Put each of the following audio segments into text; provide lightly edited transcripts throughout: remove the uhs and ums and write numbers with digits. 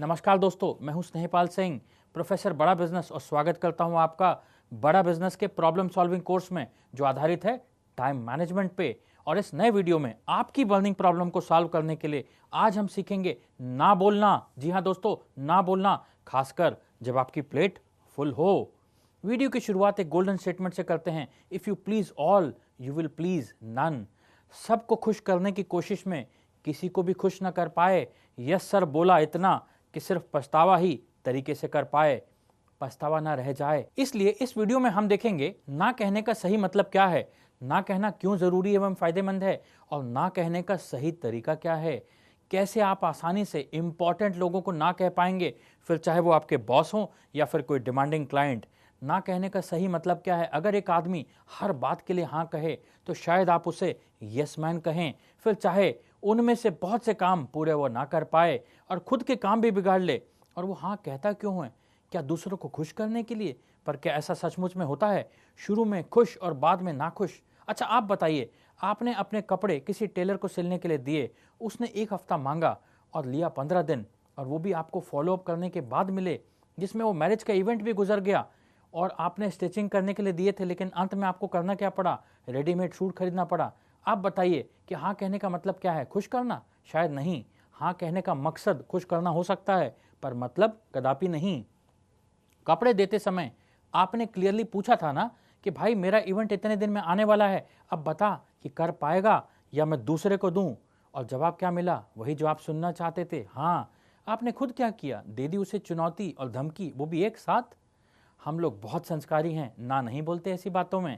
नमस्कार दोस्तों, मैं हूं स्नेहपाल सिंह, प्रोफेसर बड़ा बिजनेस, और स्वागत करता हूं आपका बड़ा बिजनेस के प्रॉब्लम सॉल्विंग कोर्स में, जो आधारित है टाइम मैनेजमेंट पे। और इस नए वीडियो में आपकी बर्निंग प्रॉब्लम को सॉल्व करने के लिए आज हम सीखेंगे ना बोलना। जी हां दोस्तों, ना बोलना, खासकर जब आपकी प्लेट फुल हो। वीडियो की शुरुआत एक गोल्डन स्टेटमेंट से करते हैं, if you please all you will please none. सबको खुश करने की कोशिश में किसी को भी खुश न कर पाए। यस सर बोला इतना कि सिर्फ पछतावा ही तरीके से कर पाए, पछतावा ना रह जाए। इसलिए इस वीडियो में हम देखेंगे ना कहने का सही मतलब क्या है, ना कहना क्यों जरूरी एवं फायदेमंद है, और ना कहने का सही तरीका क्या है। कैसे आप आसानी से इंपॉर्टेंट लोगों को ना कह पाएंगे, फिर चाहे वो आपके बॉस हो या फिर कोई डिमांडिंग क्लाइंट। ना कहने का सही मतलब क्या है। अगर एक आदमी हर बात के लिए हाँ कहे तो शायद आप उसे यस मैन कहें। फिर चाहे उनमें से बहुत से काम पूरे वो ना कर पाए और खुद के काम भी बिगाड़ ले, और वो हाँ कहता क्यों है? क्या दूसरों को खुश करने के लिए? पर क्या ऐसा सचमुच में होता है? शुरू में खुश और बाद में नाखुश। अच्छा आप बताइए, आपने अपने कपड़े किसी टेलर को सिलने के लिए दिए, उसने 1 हफ्ता मांगा और लिया 15 दिन, और वो भी आपको फॉलोअप करने के बाद मिले, जिसमें वो मैरिज का इवेंट भी गुजर गया। और आपने स्टिचिंग करने के लिए दिए थे, लेकिन अंत में आपको करना क्या पड़ा? रेडीमेड सूट खरीदना पड़ा। आप बताइए कि हाँ कहने का मतलब क्या है? खुश करना? शायद नहीं। हाँ कहने का मकसद खुश करना हो सकता है, पर मतलब कदापि नहीं। कपड़े देते समय आपने क्लियरली पूछा था ना कि भाई मेरा इवेंट इतने दिन में आने वाला है, अब बता कि कर पाएगा या मैं दूसरे को दूं? और जवाब क्या मिला? वही जो आप सुनना चाहते थे। हाँ, आपने खुद क्या किया? दे दी उसे चुनौती और धमकी, वो भी एक साथ। हम लोग बहुत संस्कारी हैं, ना नहीं बोलते ऐसी बातों में।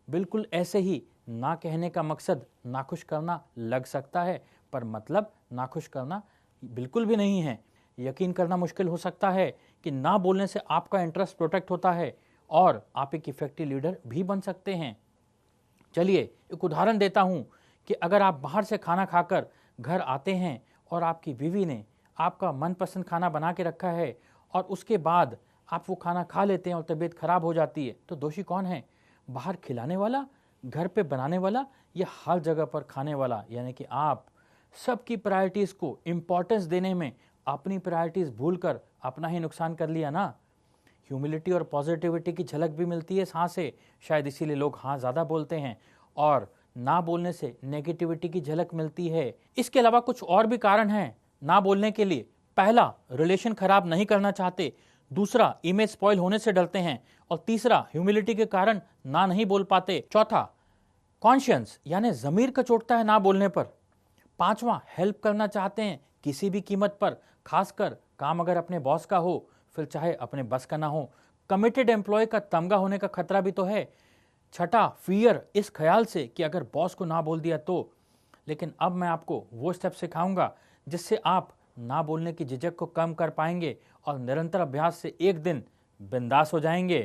बिल्कुल ऐसे ही ना कहने का मकसद नाखुश करना लग सकता है, पर मतलब नाखुश करना बिल्कुल भी नहीं है। यकीन करना मुश्किल हो सकता है कि ना बोलने से आपका इंटरेस्ट प्रोटेक्ट होता है और आप एक इफेक्टिव लीडर भी बन सकते हैं। चलिए एक उदाहरण देता हूं कि अगर आप बाहर से खाना खाकर घर आते हैं और आपकी बीवी ने आपका मनपसंद खाना बना के रखा है, और उसके बाद आप वो खाना खा लेते हैं और तबीयत खराब हो जाती है, तो दोषी कौन है? बाहर खिलाने वाला, घर पे बनाने वाला, या हर जगह पर खाने वाला? यानी कि आप सबकी प्रायोरिटीज को इंपॉर्टेंस देने में अपनी प्रायोरिटीज भूलकर अपना ही नुकसान कर लिया ना। ह्यूमिलिटी और पॉजिटिविटी की झलक भी मिलती है हाँ से, शायद इसीलिए लोग हाँ ज़्यादा बोलते हैं, और ना बोलने से नेगेटिविटी की झलक मिलती है। इसके अलावा कुछ और भी कारण हैं ना बोलने के लिए। पहला, रिलेशन खराब नहीं करना चाहते। दूसरा, इमेज स्पॉइल होने से डरते हैं। और तीसरा, ह्यूमिलिटी के कारण ना नहीं बोल पाते। चौथा, कॉन्शियंस यानी जमीर का चोटता है ना बोलने पर। पांचवा, हेल्प करना चाहते हैं किसी भी कीमत पर, खासकर काम अगर अपने बॉस का हो, फिर चाहे अपने बस का ना हो। कमिटेड एम्प्लॉय का तमगा होने का खतरा भी तो है। छठा, फियर, इस ख्याल से कि अगर बॉस को ना बोल दिया तो। लेकिन अब मैं आपको वो स्टेप सिखाऊंगा जिससे आप ना बोलने की झिझक को कम कर पाएंगे और निरंतर अभ्यास से एक दिन बिंदास हो जाएंगे।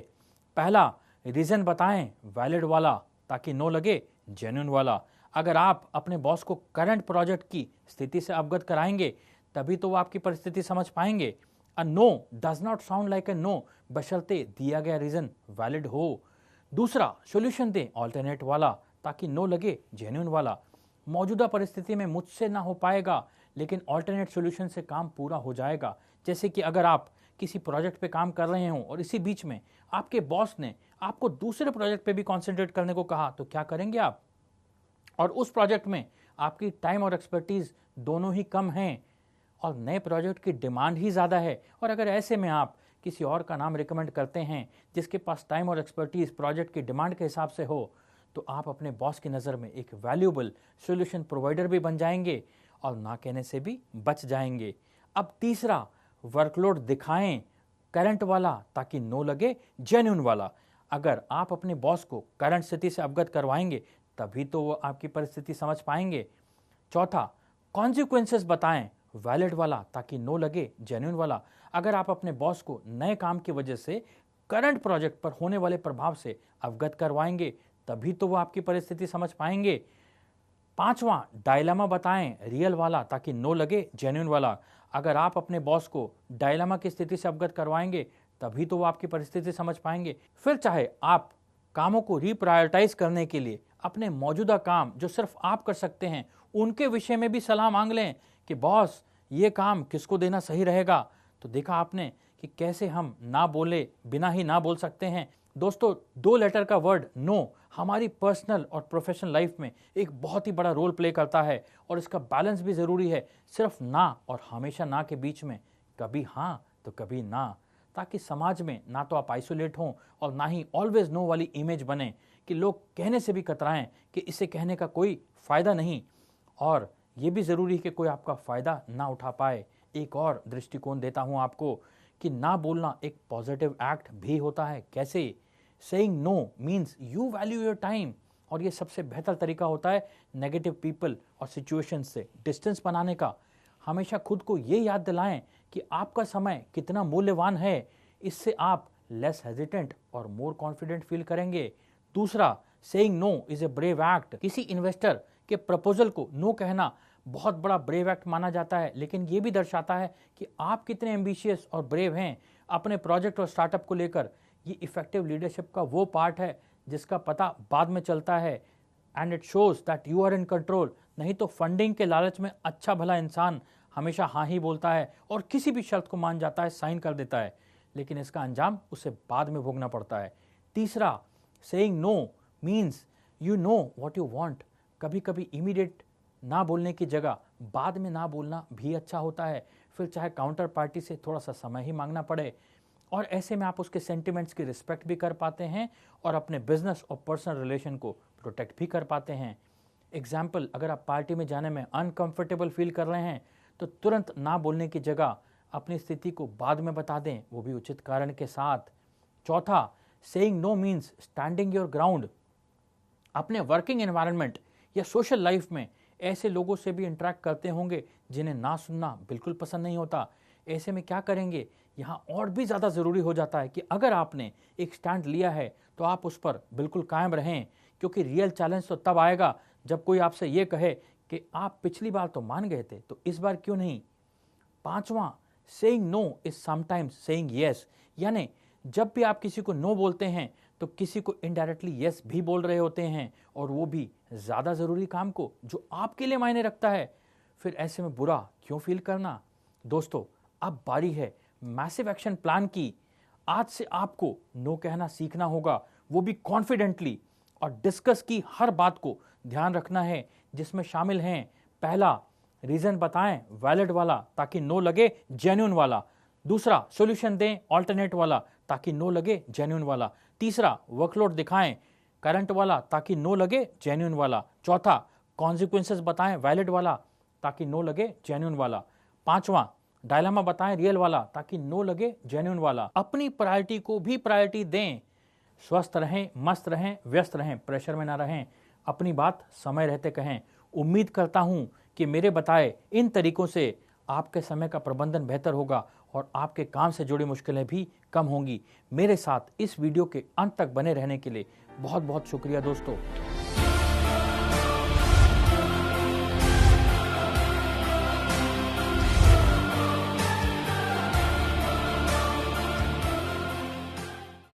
पहला, रीजन बताएं वैलिड वाला, ताकि नो लगे जेन्युइन वाला। अगर आप अपने बॉस को करंट प्रोजेक्ट की स्थिति से अवगत कराएंगे, तभी तो वो आपकी परिस्थिति समझ पाएंगे। Uh no does not sound like a no, बशर्ते दिया गया रीजन वैलिड हो। दूसरा, सॉल्यूशन दें ऑल्टरनेट वाला, ताकि नो लगे जेन्युइन वाला। मौजूदा परिस्थिति में मुझसे ना हो पाएगा, लेकिन ऑल्टरनेट सॉल्यूशन से काम पूरा हो जाएगा। जैसे कि अगर आप किसी प्रोजेक्ट पे काम कर रहे हों और इसी बीच में आपके बॉस ने आपको दूसरे प्रोजेक्ट पे भी कॉन्सेंट्रेट करने को कहा, तो क्या करेंगे आप? और उस प्रोजेक्ट में आपकी टाइम और एक्सपर्टीज दोनों ही कम हैं और नए प्रोजेक्ट की डिमांड ही ज़्यादा है। और अगर ऐसे में आप किसी और का नाम रिकमेंड करते हैं जिसके पास टाइम और एक्सपर्टीज प्रोजेक्ट की डिमांड के हिसाब से हो, तो आप अपने बॉस की नज़र में एक वैल्यूएबल सॉल्यूशन प्रोवाइडर भी बन जाएंगे और ना कहने से भी बच जाएंगे। अब तीसरा, वर्कलोड दिखाएं करंट वाला, ताकि नो लगे जेन्युइन वाला। अगर आप अपने बॉस को करंट स्थिति से अवगत करवाएंगे, तभी तो वो आपकी परिस्थिति समझ पाएंगे। चौथा, कॉन्सिक्वेंसेस बताएं वैलिड वाला, ताकि नो लगे जेन्युइन वाला। अगर आप अपने बॉस को नए काम की वजह से करंट प्रोजेक्ट पर होने वाले प्रभाव से अवगत करवाएंगे, तभी तो वो आपकी परिस्थिति समझ पाएंगे। पांचवा, डायलेमा बताएं रियल वाला, ताकि नो लगे जेन्युइन वाला। अगर आप अपने बॉस को डायलेमा की स्थिति से अवगत करवाएंगे, तभी तो वो आपकी परिस्थिति समझ पाएंगे। फिर चाहे आप कामों को रिप्रायोरिटाइज करने के लिए अपने मौजूदा काम जो सिर्फ आप कर सकते हैं, उनके विषय में भी सलाह मांग लें कि बॉस ये काम किसको देना सही रहेगा, तो देखा आपने कि कैसे हम ना बोले बिना ही ना बोल सकते हैं। दोस्तों, 2 लेटर का वर्ड नो हमारी पर्सनल और प्रोफेशनल लाइफ में एक बहुत ही बड़ा रोल प्ले करता है और इसका बैलेंस भी ज़रूरी है। सिर्फ ना और हमेशा ना के बीच में कभी हाँ तो कभी ना, ताकि समाज में ना तो आप आइसोलेट हों और ना ही ऑलवेज नो वाली इमेज बने कि लोग कहने से भी कतराएं कि इसे कहने का कोई फ़ायदा नहीं, और ये भी ज़रूरी है कि कोई आपका फ़ायदा ना उठा पाए। एक और दृष्टिकोण देता हूँ आपको कि ना बोलना एक पॉजिटिव एक्ट भी होता है। कैसे? Saying no means you value your time, और ये सबसे बेहतर तरीका होता है नेगेटिव पीपल और सिचुएशंस से डिस्टेंस बनाने का। हमेशा खुद को ये याद दिलाएं कि आपका समय कितना मूल्यवान है। इससे आप लेस हेजिटेंट और मोर कॉन्फिडेंट फील करेंगे। दूसरा, saying no is a brave act. किसी इन्वेस्टर के प्रपोजल को नो कहना बहुत बड़ा ब्रेव एक्ट माना जाता है, लेकिन ये भी दर्शाता है कि आप कितने एम्बिशियस और ब्रेव हैं अपने प्रोजेक्ट और स्टार्टअप को लेकर। ये इफेक्टिव लीडरशिप का वो पार्ट है जिसका पता बाद में चलता है, and it shows that you are in control. नहीं तो फंडिंग के लालच में अच्छा भला इंसान हमेशा हाँ ही बोलता है और किसी भी शर्त को मान जाता है, साइन कर देता है, लेकिन इसका अंजाम उसे बाद में भोगना पड़ता है। तीसरा, saying no means you know what you want. कभी कभी इमीडिएट ना बोलने की जगह बाद में ना बोलना भी अच्छा होता है, फिर चाहे काउंटर पार्टी से थोड़ा सा समय ही मांगना पड़े, और ऐसे में आप उसके सेंटिमेंट्स की रिस्पेक्ट भी कर पाते हैं और अपने बिजनेस और पर्सनल रिलेशन को प्रोटेक्ट भी कर पाते हैं। एग्जाम्पल, अगर आप पार्टी में जाने में अनकंफर्टेबल फील कर रहे हैं तो तुरंत ना बोलने की जगह अपनी स्थिति को बाद में बता दें, वो भी उचित कारण के साथ। चौथा, saying no means standing your ground. अपने वर्किंग एनवायरनमेंट या सोशल लाइफ में ऐसे लोगों से भी इंटरेक्ट करते होंगे जिन्हें ना सुनना बिल्कुल पसंद नहीं होता। ऐसे में क्या करेंगे? यहाँ और भी ज़्यादा ज़रूरी हो जाता है कि अगर आपने एक स्टैंड लिया है तो आप उस पर बिल्कुल कायम रहें, क्योंकि रियल चैलेंज तो तब आएगा जब कोई आपसे ये कहे कि आप पिछली बार तो मान गए थे तो इस बार क्यों नहीं। पांचवा, saying no is sometimes saying yes. यानी जब भी आप किसी को नो बोलते हैं तो किसी को इनडायरेक्टली येस भी बोल रहे होते हैं, और वो भी ज़्यादा ज़रूरी काम को जो आपके लिए मायने रखता है। फिर ऐसे में बुरा क्यों फील करना। दोस्तों, अब बारी है मैसिव एक्शन प्लान की। आज से आपको नो कहना सीखना होगा, वो भी कॉन्फिडेंटली, और डिस्कस की हर बात को ध्यान रखना है, जिसमें शामिल हैं: पहला, रीजन बताएं वैलिड वाला ताकि नो लगे जेन्युइन वाला। दूसरा, सॉल्यूशन दें ऑल्टरनेट वाला ताकि नो लगे जेन्युइन वाला। तीसरा, वर्कलोड दिखाएं करंट वाला ताकि नो लगे जेन्युइन वाला। चौथा, कॉन्सिक्वेंसेस बताएं वैलिड वाला ताकि नो लगे जेन्युइन वाला। पांचवा, डायलेमा बताएं रियल वाला ताकि नो लगे जेन्युइन वाला। अपनी प्रायोरिटी को भी प्रायोरिटी दें। स्वस्थ रहें, मस्त रहें, व्यस्त रहें, प्रेशर में ना रहें। अपनी बात समय रहते कहें। उम्मीद करता हूं कि मेरे बताए इन तरीकों से आपके समय का प्रबंधन बेहतर होगा और आपके काम से जुड़ी मुश्किलें भी कम होंगी। मेरे साथ इस वीडियो के अंत तक बने रहने के लिए बहुत बहुत शुक्रिया दोस्तों।